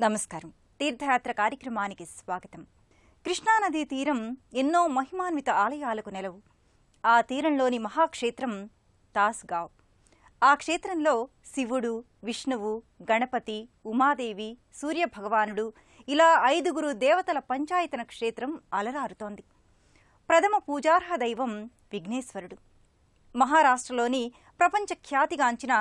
నమస్కారం. తీర్థయాత్ర కార్యక్రమానికి స్వాగతం. కృష్ణానదీ తీరం ఎన్నో మహిమాన్విత ఆలయాలకు నెలవు. ఆ తీరంలోని మహాక్షేత్రం తాస్గావ్. ఆ క్షేత్రంలో శివుడు, విష్ణువు, గణపతి, ఉమాదేవి, సూర్యభగవానుడు ఇలా 5 దేవతల పంచాయతన క్షేత్రం అలరారుతోంది. ప్రథమ పూజార్హ దైవం విఘ్నేశ్వరుడు. మహారాష్ట్రలోని ప్రపంచ ఖ్యాతిగాంచిన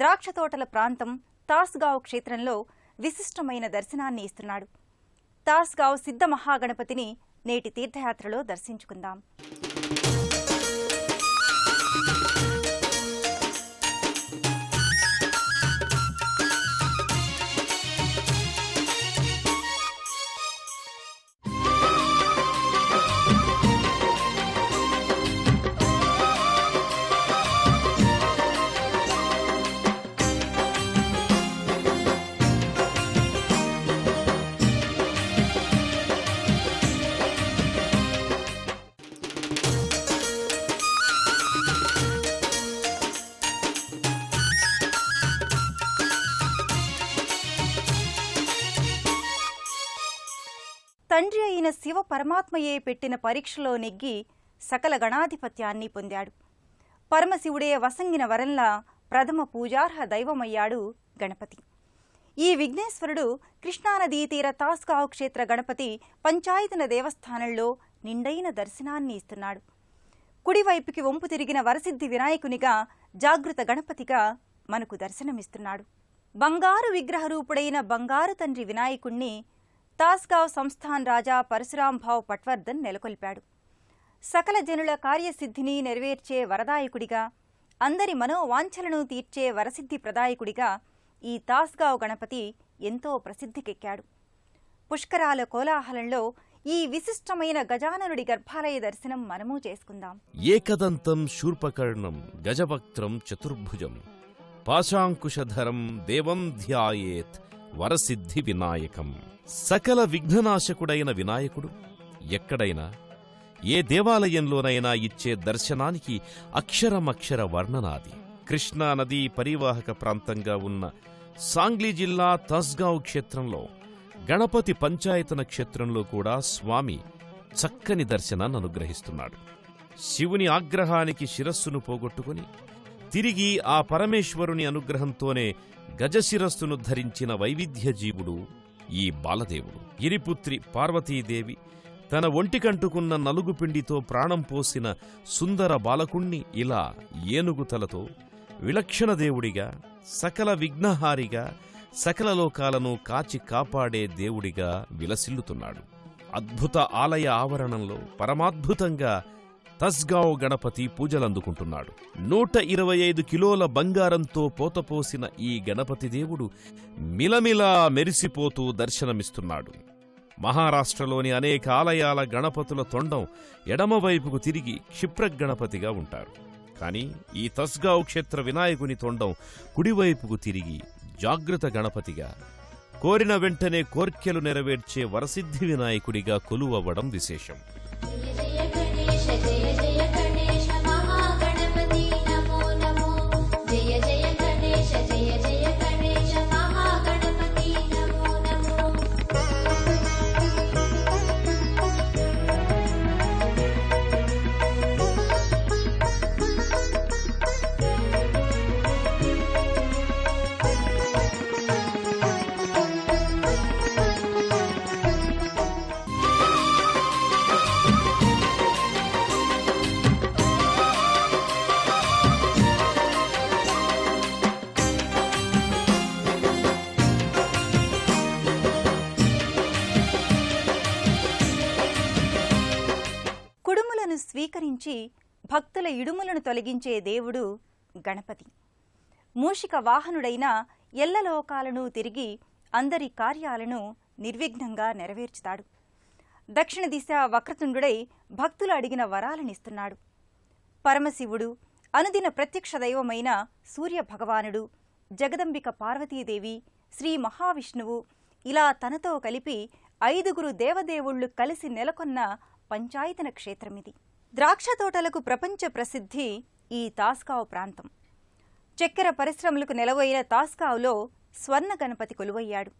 ద్రాక్ష తోటల ప్రాంతం తాస్గావ్ క్షేత్రంలో విశిష్టమైన దర్శనాన్ని ఇస్తున్నాడు. తాస్గావ్ సిద్ధ మహాగణపతిని నేటి తీర్థయాత్రలో దర్శించుకుందాం. తండ్రి అయిన శివ పరమాత్మయే పెట్టిన పరీక్షలో నెగ్గి సకల గణాధిపత్యాన్ని పొందాడు. పరమశివుడే వసంగిన వరంలా ప్రథమ పూజార్హ దైవమయ్యాడు గణపతి. ఈ విఘ్నేశ్వరుడు కృష్ణానదీ తీర తాస్గావ్ క్షేత్ర గణపతి పంచాయతన దేవస్థానంలో నిండైన దర్శనాన్ని ఇస్తున్నాడు. కుడివైపుకి వంపు తిరిగిన వరసిద్ధి వినాయకునిగా, జాగృత గణపతిగా మనకు దర్శనమిస్తున్నాడు. బంగారు విగ్రహరూపుడైన బంగారు తండ్రి వినాయకుణ్ణి తాస్గావ్ సంస్థాన్ రాజా పరశురాంభావ్ పట్వర్ధన్ నెలకొల్పాడు. సకల జనుల కార్యసిద్ధిని నెరవేర్చే వరదాయకుడిగా, అందరి మనోవాంఛలను తీర్చే వరసిద్ధి ప్రదాయకుడిగా ఈ తాస్గావ్ గణపతి ఎంతో ప్రసిద్ధికెక్కాడు. పుష్కరాల కోలాహలంలో ఈ విశిష్టమైన గజాననుడి గర్భాలయ దర్శనం మనమూ చేసుకుందాం. ఏకదంతం శూర్పకర్ణం గజవక్త్రం చతుర్భుజం పాశాంకుశధరం దేవం ధ్యాయేత్ వరసిద్ధి వినాయకం. సకల విఘ్ననాశకుడైన వినాయకుడు ఎక్కడైనా ఏ దేవాలయంలోనైనా ఇచ్చే దర్శనానికి అక్షరమక్షర వర్ణనాది. కృష్ణానదీ పరివాహక ప్రాంతంగా ఉన్న సాంగ్లీ జిల్లా తాస్గావ్ క్షేత్రంలో గణపతి పంచాయతన క్షేత్రంలో కూడా స్వామి చక్కని దర్శనాన్ని అనుగ్రహిస్తున్నాడు. శివుని ఆగ్రహానికి శిరస్సును పోగొట్టుకుని తిరిగి ఆ పరమేశ్వరుని అనుగ్రహంతోనే గజశిరస్సును ధరించిన వైవిధ్య జీవుడు ఈ బాలదేవుడు. గిరిపుత్రి పార్వతీదేవి తన ఒంటికంటుకున్న నలుగుపిండితో ప్రాణం పోసిన సుందర బాలకుణ్ణి ఇలా ఏనుగు తలతో విలక్షణ దేవుడిగా, సకల విఘ్నహారిగా, సకల లోకాలను కాచి కాపాడే దేవుడిగా విలసిల్లుతున్నాడు. అద్భుత ఆలయ ఆవరణంలో పరమాద్భుతంగా తాస్గావ్ గణపతి పూజలందుకుంటున్నాడు. 125 కిలోల బంగారంతో పోతపోసిన ఈ గణపతి దేవుడు మిలమిలా మెరిసిపోతూ దర్శనమిస్తున్నాడు. మహారాష్ట్రలోని అనేక ఆలయాల గణపతుల తొండం ఎడమవైపుకు తిరిగి క్షిప్రగణపతిగా ఉంటారు. కాని ఈ తాస్గావ్ క్షేత్ర వినాయకుని తొండం కుడివైపుకు తిరిగి జాగృత గణపతిగా, కోరిన వెంటనే కోర్కెలు నెరవేర్చే వరసిద్ధి వినాయకుడిగా కొలువవ్వడం విశేషం. స్వీకరించి భక్తుల ఇడుములను తొలగించే దేవుడు గణపతి. మూషిక వాహనుడైన ఎల్లలోకాలను తిరిగి అందరి కార్యాలను నిర్విఘ్నంగా నెరవేర్చుతాడు. దక్షిణ దిశ వక్రతుండుడై భక్తులు అడిగిన వరాలనిస్తున్నాడు. పరమశివుడు, అనుదిన ప్రత్యక్ష దైవమైన సూర్యభగవానుడు, జగదంబిక పార్వతీదేవి, శ్రీ మహావిష్ణువు ఇలా తనతో కలిపి 5 దేవదేవుళ్లు కలిసి నెలకొన్న పంచాయతన క్షేత్రమిది. ద్రాక్ష తోటలకు ప్రపంచ ప్రసిద్ధి ఈ తాస్గావ్ ప్రాంతం. చక్కెర పరిశ్రమలకు నెలవైన తాస్గావ్లో స్వర్ణ గణపతి కొలువయ్యాడు.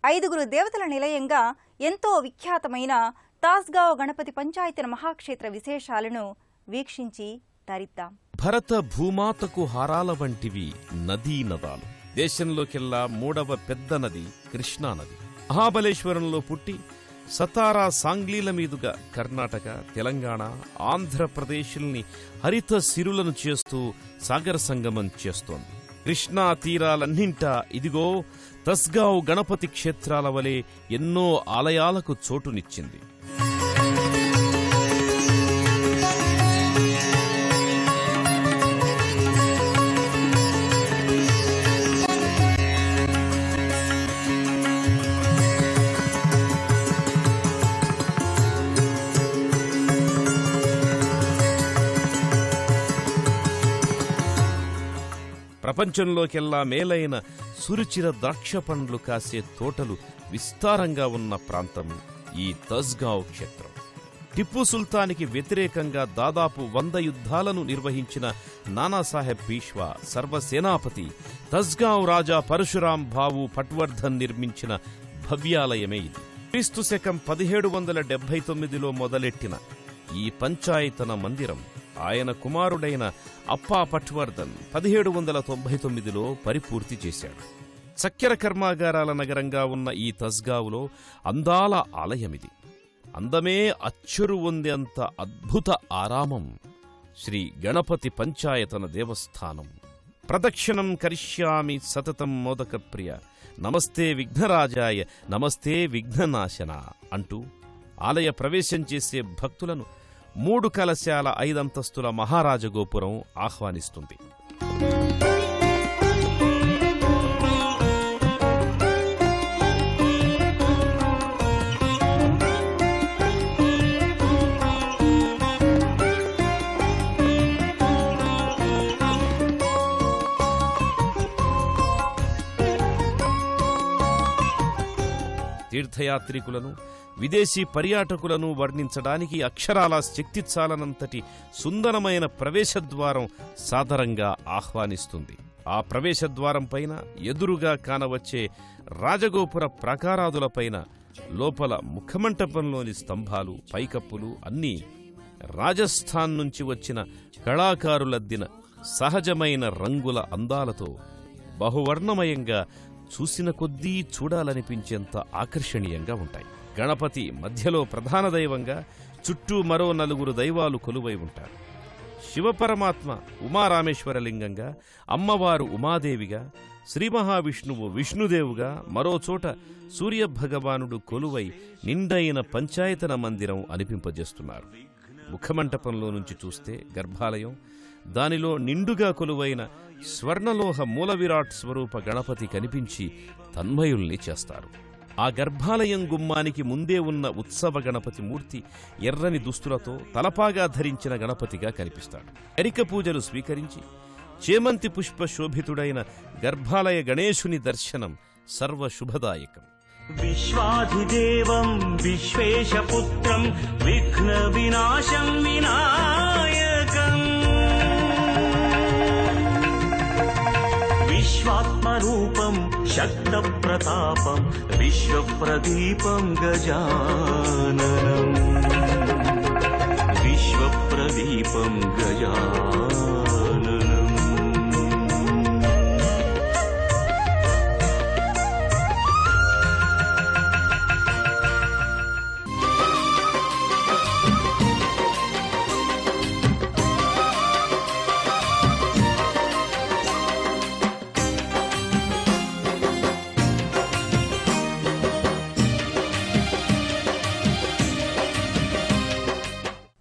5 దేవతల నిలయంగా ఎంతో విఖ్యాతమైన తాస్గావ్ గణపతి పంచాయతన మహాక్షేత్ర విశేషాలను వీక్షించి తరిద్దాం. భరత భూమాతకు హారాల వంటివి నదీ నదాలు. దేశంలోకెల్లా 3వ పెద్ద నది కృష్ణానది. మహాబలేశ్వరంలో పుట్టి సతారా, సాంగ్లీల మీదుగా కర్ణాటక, తెలంగాణ, ఆంధ్రప్రదేశ్ల్ని హరిత సిరులను చేస్తూ సాగర సంగమం చేస్తోంది. కృష్ణా తీరాలన్నింటా ఇదిగో తస్గావ్ గణపతి క్షేత్రాల వలె ఎన్నో ఆలయాలకు చోటునిచ్చింది. ప్రపంచంలోకెల్లా మేలైన సురుచిర ద్రాక్ష పండ్లు కాసే తోటలు విస్తారంగా ఉన్న ప్రాంతం ఈ తస్గావ్ క్షేత్రం. టిప్పు సుల్తానికి వ్యతిరేకంగా దాదాపు 100 యుద్ధాలను నిర్వహించిన నానాసాహెబ్ పీష్వా సర్వసేనాపతి తస్గావ్ రాజా పరశురాం భావు పట్వర్ధన్ నిర్మించిన భవ్యాలయమే ఇది. క్రీస్తు శకం 1779లో మొదలెట్టిన ఈ పంచాయతన మందిరం ఆయన కుమారుడైన అప్పా పట్వర్ధన్ 1799లో పరిపూర్తి చేశాడు. చక్కెర కర్మాగారాల నగరంగా ఉన్న ఈ తస్గావులో అందాల ఆలయమిది. అందమే అచ్చరు పొందేంత అద్భుత ఆరామం శ్రీ గణపతి పంచాయతన దేవస్థానం. ప్రదక్షిణం కరిష్యామి సతతం మోదకప్రియ, నమస్తే విఘ్నరాజాయ, నమస్తే విఘ్ననాశన అంటూ ఆలయ ప్రవేశం చేసే భక్తులను 3 కలశాల 5 అంతస్తుల మహారాజగోపురం ఆహ్వానిస్తుంది. తీర్థయాత్రికులను, విదేశీ పర్యాటకులను వర్ణించడానికి అక్షరాల శక్తి చాలనంతటి సుందరమైన ప్రవేశద్వారం సాదరంగా ఆహ్వానిస్తుంది. ఆ ప్రవేశద్వారం పైన ఎదురుగా కానవచ్చే రాజగోపుర ప్రాకారాదులపైన లోపల ముఖమంటపంలోని స్తంభాలు, పైకప్పులు అన్నీ రాజస్థాన్ నుంచి వచ్చిన కళాకారులద్దిన సహజమైన రంగుల అందాలతో బహువర్ణమయంగా చూసిన కొద్దీ చూడాలనిపించేంత ఆకర్షణీయంగా ఉంటాయి. గణపతి మధ్యలో ప్రధాన దైవంగా, చుట్టూ మరో 4 దైవాలు కొలువై ఉంటారు. శివపరమాత్మ ఉమారామేశ్వరలింగంగా, అమ్మవారు ఉమాదేవిగా, శ్రీ మహావిష్ణువు విష్ణుదేవుగా, మరోచోట సూర్యభగవానుడు కొలువై నిండైన పంచాయతన మందిరం అనిపింపజేస్తున్నారు. ముఖమంటపంలో నుంచి చూస్తే గర్భాలయం, దానిలో నిండుగా కొలువైన స్వర్ణలోహ మూలవిరాట్ స్వరూప గణపతి కనిపించి తన్మయుల్ని చేస్తారు. ఆ గర్భాలయం గుమ్మానికి ముందే ఉన్న ఉత్సవ గణపతి మూర్తి ఎర్రని దుస్తులతో తలపాగా ధరించిన గణపతిగా కనిపిస్తాడు. ఎరిక పూజలు స్వీకరించి చేమంతి పుష్ప శోభితుడైన గర్భాలయ గణేశుని దర్శనం సర్వశుభదాయకం. విశ్వాధిదేవం విశ్వేశపుత్రం విఘ్న వినాశం వినాయకం విశ్వాత్మరూపం శక్త ప్రతాపం విశ్వప్రదీపం గజాననం విశ్వప్రదీపం గజాననం.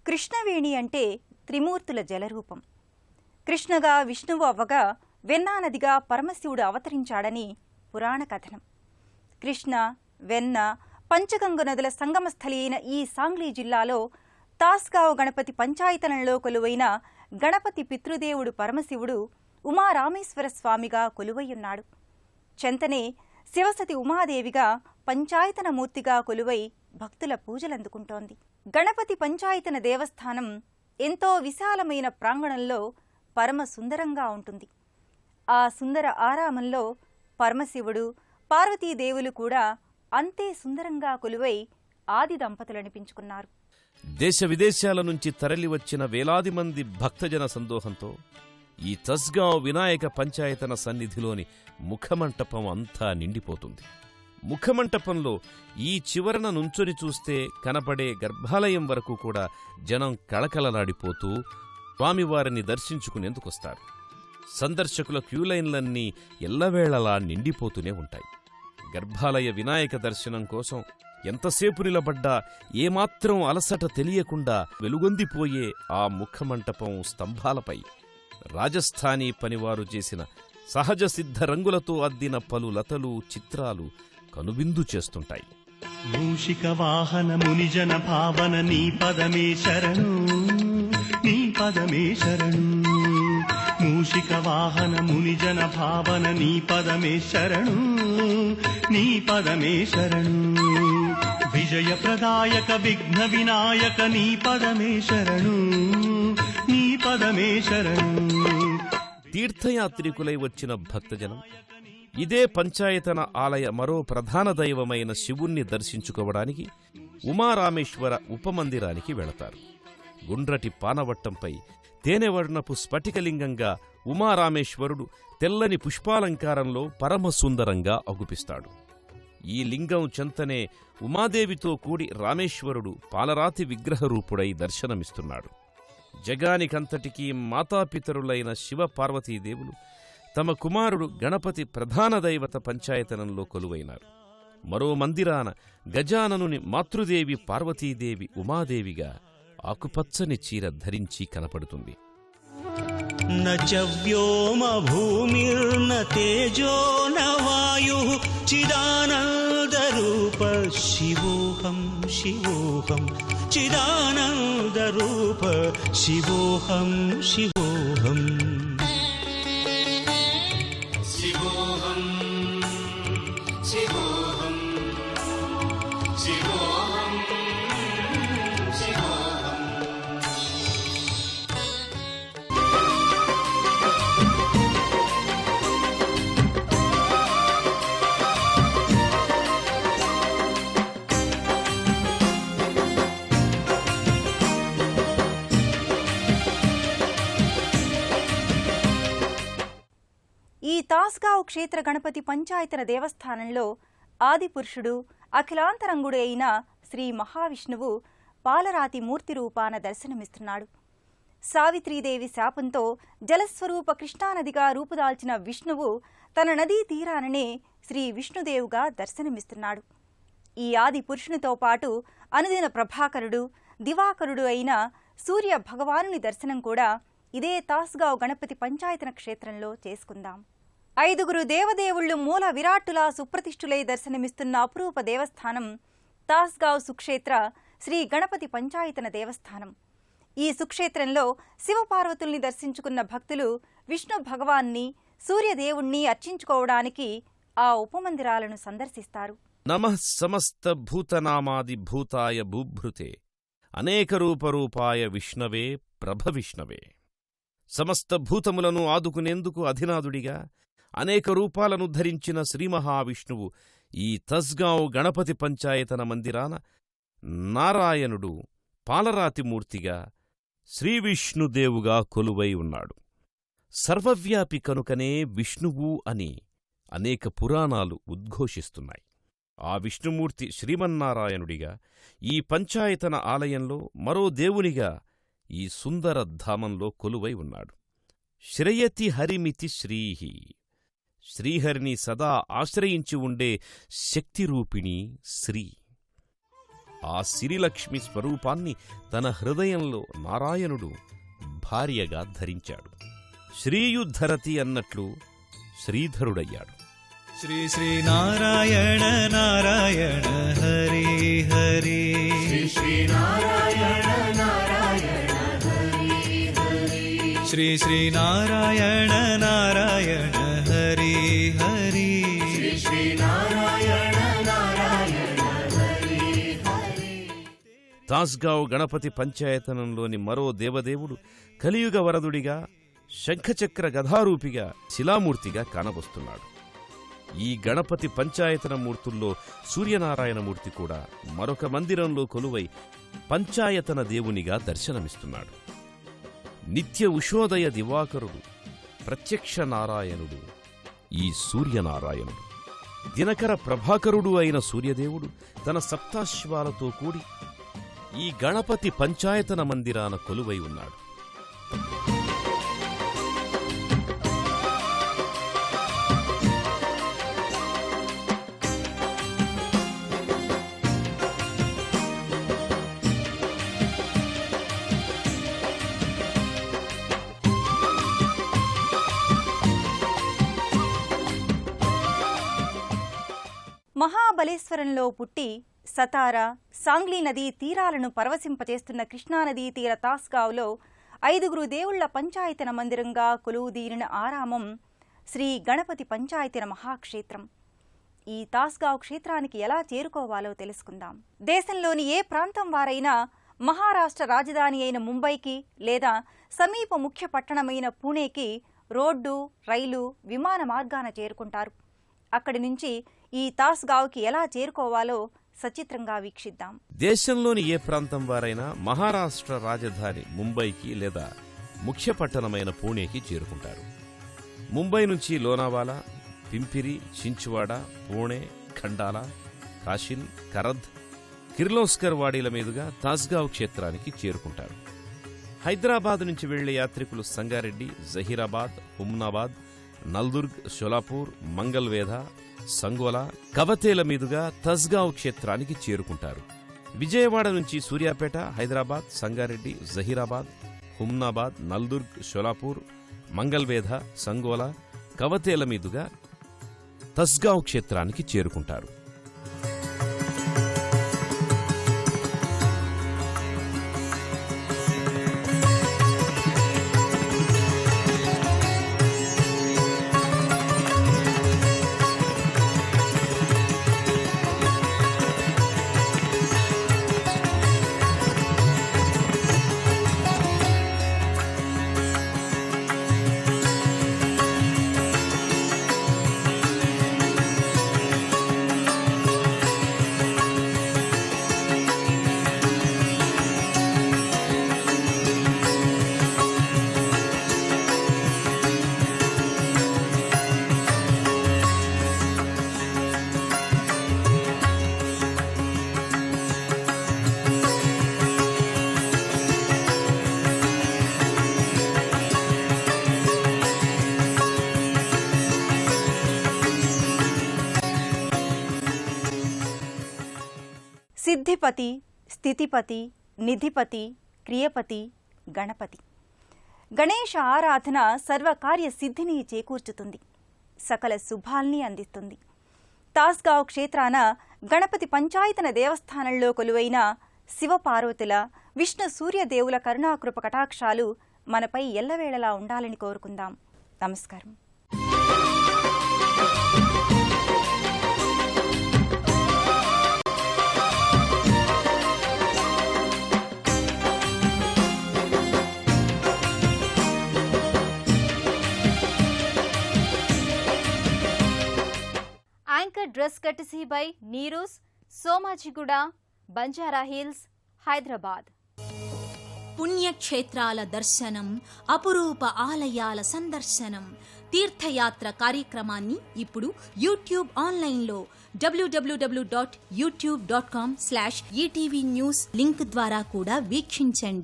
కృష్ణవేణి అంటే త్రిమూర్తుల జలరూపం. కృష్ణగా విష్ణువు అవ్వగా వెన్నానదిగా పరమశివుడు అవతరించాడని పురాణ కథనం. కృష్ణ, వెన్న, పంచగంగ నదుల సంగమస్థలి అయిన ఈ సాంగ్లీ జిల్లాలో తాస్గావ్ గణపతి పంచాయతనంలో కొలువైన గణపతి పితృదేవుడు పరమశివుడు ఉమారామేశ్వర స్వామిగా కొలువయ్యున్నాడు. చెంతనే శివసతి ఉమాదేవిగా పంచాయతన మూర్తిగా కొలువై భక్తుల పూజలందుకుంటోంది. గణపతి పంచాయతన దేవస్థానం ఎంతో విశాలమైన ప్రాంగణంలో పరమ సుందరంగా ఉంటుంది. ఆ సుందర ఆరామంలో పరమశివుడు, పార్వతీదేవులు కూడా అంతే సుందరంగా కొలువై ఆది దంపతులనిపించుకున్నారు. దేశ విదేశాల నుంచి తరలివచ్చిన వేలాది మంది భక్తజన సందోహంతో ఈ తస్గావ్ వినాయక పంచాయతన సన్నిధిలోని ముఖమంటపం అంతా నిండిపోతుంది. ముఖమంటపంలో ఈ చివరన నుంచొని చూస్తే కనపడే గర్భాలయం వరకు కూడా జనం కళకళలాడిపోతూ స్వామివారిని దర్శించుకునేందుకొస్తారు. సందర్శకుల క్యూలైన్లన్నీ ఎల్లవేళలా నిండిపోతూనే ఉంటాయి. గర్భాలయ వినాయక దర్శనం కోసం ఎంతసేపు నిలబడ్డా ఏమాత్రం అలసట తెలియకుండా వెలుగొందిపోయే ఆ ముఖమంటపం స్తంభాలపై రాజస్థానీ పనివారు చేసిన సహజ సిద్ధ రంగులతో అద్దిన పలు లతలు, చిత్రాలు కనువిందు చేస్తుంటాయి. మూషిక వాహన మునిజన భావన నీ పదమే శరణు, నీ పదమే శరణు. మూషిక వాహన మునిజన భావన నీ పదమే శరణు, నీ పదమే శరణు. విజయ ప్రదాయక విఘ్న వినాయక నీ పదమే శరణు, నీ పదమే శరణు. తీర్థయాత్రికులై వచ్చిన భక్తజనం ఇదే పంచాయతన ఆలయ మరో ప్రధాన దైవమైన శివుణ్ణి దర్శించుకోవడానికి ఉమారామేశ్వర ఉపమందిరానికి వెళతారు. గుండ్రటి పానవట్టంపై తేనెవర్ణపు స్ఫటికలింగంగా ఉమారామేశ్వరుడు తెల్లని పుష్పాలంకారంలో పరమసుందరంగా అగుపిస్తాడు. ఈ లింగం చెంతనే ఉమాదేవితో కూడి రామేశ్వరుడు పాలరాతి విగ్రహరూపుడై దర్శనమిస్తున్నాడు. జగానికంతటికీ మాతాపితరులైన శివ పార్వతీదేవులు తమ కుమారుడు గణపతి ప్రధాన దైవత పంచాయతనంలో కొలువైనారు. మరో మందిరాన గజాననుని మాతృదేవి పార్వతీదేవి ఉమాదేవిగా ఆకుపచ్చని చీర ధరించి కనపడుతుంది. న చ వ్యోమ భూమిర్న తేజో న వాయుః చిదానంద రూప శివోహం శివోహం. చిదానంద రూప శివోహం శివోహం. శివోహం శివోహం శివోహం శివోహం. ఈ తాస్గావ్ క్షేత్ర గణపతి పంచాయతన దేవస్థానంలో ఆదిపురుషుడు అఖిలాంతరంగుడు అయిన శ్రీ మహావిష్ణువు పాలరాతి మూర్తి రూపాన దర్శనమిస్తున్నాడు. సావిత్రీదేవి శాపంతో జలస్వరూప కృష్ణానదిగా రూపుదాల్చిన విష్ణువు తన నదీ తీరాననే శ్రీ విష్ణుదేవుగా దర్శనమిస్తున్నాడు. ఈ ఆది పురుషునితో పాటు అనుదిన ప్రభాకరుడు, దివాకరుడు అయిన సూర్య భగవానుని దర్శనం కూడా ఇదే తాస్గావ్ గణపతి పంచాయతన క్షేత్రంలో చేసుకుందాం. 5 దేవదేవుళ్లు మూల విరాట్టులా సుప్రతిష్ఠులై దర్శనమిస్తున్న అపురూప దేవస్థానం తాస్గావ్ సుక్షేత్ర శ్రీ గణపతి పంచాయతన దేవస్థానం. ఈ సుక్షేత్రంలో శివపార్వతుల్ని దర్శించుకున్న భక్తులు విష్ణు భగవాన్ని, సూర్యదేవుణ్ణి అర్చించుకోవడానికి ఆ ఉపమందిరాలను సందర్శిస్తారు. నమః సమస్త భూతనామాది భూతాయ భూభృతే అనేక రూపరూపాయ విష్ణవే ప్రభవిష్ణవే. సమస్త భూతములను ఆదుకునేందుకు అధినాథుడిగా అనేక రూపాలను ధరించిన శ్రీ మహావిష్ణువు ఈ తస్గావ్ గణపతి పంచాయతన మందిరాన నారాయణుడు పాలరాతిమూర్తిగా శ్రీవిష్ణుదేవుగా కొలువై ఉన్నాడు. సర్వవ్యాపి కనుకనే విష్ణువు అని అనేక పురాణాలు ఉద్ఘోషిస్తున్నాయి. ఆ విష్ణుమూర్తి శ్రీమన్నారాయణుడిగా ఈ పంచాయతన ఆలయంలో మరో దేవునిగా ఈ సుందర ధామంలో కొలువై ఉన్నాడు. శ్రేయతి హరిమితి శ్రీహి. శ్రీహరిని సదా ఆశ్రయించి ఉండే శక్తిరూపిణి శ్రీ. ఆ సిరిలక్ష్మి స్వరూపాన్ని తన హృదయంలో నారాయణుడు భార్యగా ధరించాడు. శ్రీయుద్ధరతి అన్నట్లు శ్రీధరుడయ్యాడు. శ్రీ శ్రీ నారాయణ నారాయణ హరి హరి. శ్రీ శ్రీ నారాయణ నారాయణ హరి హరి. శ్రీ శ్రీ నారాయణ నారాయణ హరి హరి. శ్రీ శ్రీ నారాయణ నారాయణ హరి హరి. తాస్గావ్ గణపతి పంచాయతనంలోని మరో దేవదేవుడు కలియుగ వరదుడిగా శంఖచక్ర గదారూపిగా శిలామూర్తిగా కానవస్తున్నాడు. ఈ గణపతి పంచాయతన మూర్తుల్లో సూర్యనారాయణమూర్తి కూడా మరొక మందిరంలో కొలువై పంచాయతన దేవునిగా దర్శనమిస్తున్నాడు. నిత్య ఉషోదయ దివాకరుడు, ప్రత్యక్ష నారాయణుడు ఈ సూర్యనారాయణుడు. దినకర ప్రభాకరుడు అయిన సూర్యదేవుడు తన సప్తాశ్వాలతో కూడి ఈ గణపతి పంచాయతన మందిరాన కొలువై ఉన్నాడు. మహాబలేశ్వరంలో పుట్టి సతారా, సాంగ్లీ నదీ తీరాలను పరవశింపచేస్తున్న కృష్ణానదీ తీర తాస్గావ్లో 5 దేవుళ్ల పంచాయతన మందిరంగా కొలువుదీరిన ఆరామం శ్రీ గణపతి పంచాయతన మహాక్షేత్రం. ఈ తాస్గావ్ క్షేత్రానికి ఎలా చేరుకోవాలో తెలుసుకుందాం. దేశంలోని ఏ ప్రాంతం వారైనా మహారాష్ట్ర రాజధాని అయిన ముంబైకి లేదా సమీప ముఖ్య పట్టణమైన పూణేకి రోడ్డు, రైలు, విమాన మార్గాన చేరుకుంటారు. అక్కడి నుంచి ఈ తాస్గావ్కి ఎలా చేరుకోవాలో సచిత్రంగా వీక్షిద్దాం. దేశంలోని ఏ ప్రాంతం వారైనా మహారాష్ట్ర రాజధాని ముంబైకి లేదా ముఖ్య పట్టణమైన పూణేకి చేరుకుంటారు. ముంబై నుంచి లోనావాలా, పింపిరి, చించువాడ, పూణే, ఖండాలా, కాశిల్, కరద్, కిర్లోస్కర్ వాడీల మీదుగా తాస్గావ్ క్షేత్రానికి చేరుకుంటారు. హైదరాబాద్ నుంచి వెళ్లే యాత్రికులు సంగారెడ్డి, జహీరాబాద్, హుమ్నాబాద్, నల్దుర్గ్, షోలాపూర్, మంగల్వేధ, సంగోలా, కవతేల మీదుగా తాస్గావ్ క్షేత్రానికి చేరుకుంటారు. విజయవాడ నుంచి సూర్యాపేట, హైదరాబాద్, సంగారెడ్డి, జహీరాబాద్, హుమ్నాబాద్, నల్దుర్గ్, షోలాపూర్, మంగల్వేధ, సంగోలా, కవతేల మీదుగా తాస్గావ్ క్షేత్రానికి చేరుకుంటారు. సిద్ధిపతి, స్థితిపతి, నిధిపతి, క్రియపతి, గణపతి. గణేశ ఆరాధన సర్వకార్య సిద్ధిని చేకూర్చుతుంది, సకల శుభాల్ని అందిస్తుంది. తాస్గావ్ క్షేత్రాన గణపతి పంచాయతన దేవస్థానంలో కొలువైన శివపార్వతుల, విష్ణు సూర్యదేవుల కరుణాకృప కటాక్షాలు మనపై ఎల్లవేళలా ఉండాలని కోరుకుందాం. నమస్కారం. Anchor dress courtesy by Neerus, Somajiguda, Banjara Hills, Hyderabad. పుణ్యక్షేత్రాల దర్శనం, అపురూప ఆలయాల సందర్శనం, తీర్థయాత్ర కార్యక్రమాన్ని ఇప్పుడు యూట్యూబ్ ఆన్లైన్లో www.youtube.com/ETV News లింక్ ద్వారా కూడా వీక్షించండి.